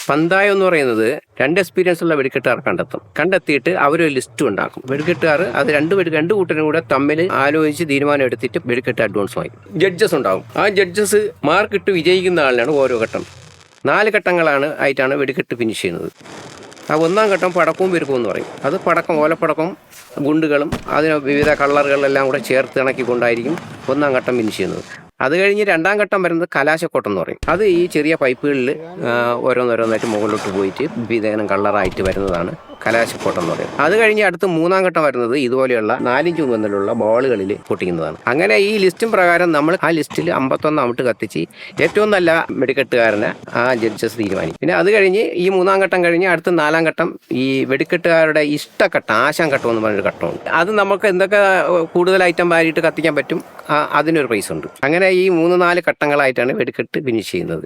പന്തായം എന്ന് പറയുന്നത് 2 എക്സ്പീരിയൻസ് ഉള്ള വെടിക്കെട്ടുകാർ കണ്ടെത്തിയിട്ട് അവരൊരു ലിസ്റ്റ് ഉണ്ടാക്കും. വെടിക്കെട്ടുകാർ അത് രണ്ട് കൂട്ടരും കൂടെ തമ്മിൽ ആലോചിച്ച് തീരുമാനം എടുത്തിട്ട് വെടിക്കെട്ട് അഡ്വാൻസ് വാങ്ങി. ജഡ്ജസ് ഉണ്ടാകും. ആ ജഡ്ജസ് മാർക്കിട്ട് വിജയിക്കുന്ന ആളിനാണ് ഓരോ ഘട്ടം. 4 ഘട്ടങ്ങളാണ് ആയിട്ടാണ് വെടിക്കെട്ട് ഫിനിഷ് ചെയ്യുന്നത്. ആ 1-ാം ഘട്ടം പടക്കവും പെരുക്കവും എന്ന് പറയും. അത് പടക്കം, ഓലപ്പടക്കം, ഗുണ്ടുകളും അതിന് വിവിധ കളറുകളെല്ലാം കൂടെ ചേർത്ത് ഇണക്കിക്കൊണ്ടായിരിക്കും 1-ാം ഘട്ടം ഫിനിഷ് ചെയ്യുന്നത്. അത് കഴിഞ്ഞ് 2-ാം ഘട്ടം വരുന്നത് കലാശക്കോട്ടം എന്ന് പറയും. അത് ഈ ചെറിയ പൈപ്പുകളിൽ ഓരോന്നോരോന്നായിട്ട് മുകളിലോട്ട് പോയിട്ട് വിവിധ കളറായിട്ട് വരുന്നതാണ് കലാശക്കോട്ടം എന്ന് പറയും. അത് കഴിഞ്ഞ് അടുത്ത് 3-ാം ഘട്ടം വരുന്നത് ഇതുപോലെയുള്ള 4 ഇഞ്ച് മുതലുള്ള ബോളുകളിൽ പൊട്ടിക്കുന്നതാണ്. അങ്ങനെ ഈ ലിസ്റ്റും പ്രകാരം നമ്മൾ ആ ലിസ്റ്റിൽ 51 അമിട്ട് കത്തിച്ച് ഏറ്റവും നല്ല വെടിക്കെട്ടുകാരനെ ആ ജഡ്ജസ് തീരുമാനിക്കും. പിന്നെ അത് കഴിഞ്ഞ് ഈ 3-ാം ഘട്ടം കഴിഞ്ഞ് അടുത്ത 4-ാം ഘട്ടം ഈ വെടിക്കെട്ടുകാരുടെ ഇഷ്ടഘട്ടം, ആശാഘട്ടം എന്ന് പറഞ്ഞൊരു ഘട്ടമുണ്ട്. അത് നമുക്ക് എന്തൊക്കെ കൂടുതൽ ഐറ്റം വാരിയിട്ട് കത്തിക്കാൻ പറ്റും, അതിനൊരു പ്രൈസ് ഉണ്ട്. അങ്ങനെ ഈ 3-4 ഘട്ടങ്ങളായിട്ടാണ് വെടിക്കെട്ട് ഫിനിഷ് ചെയ്യുന്നത്.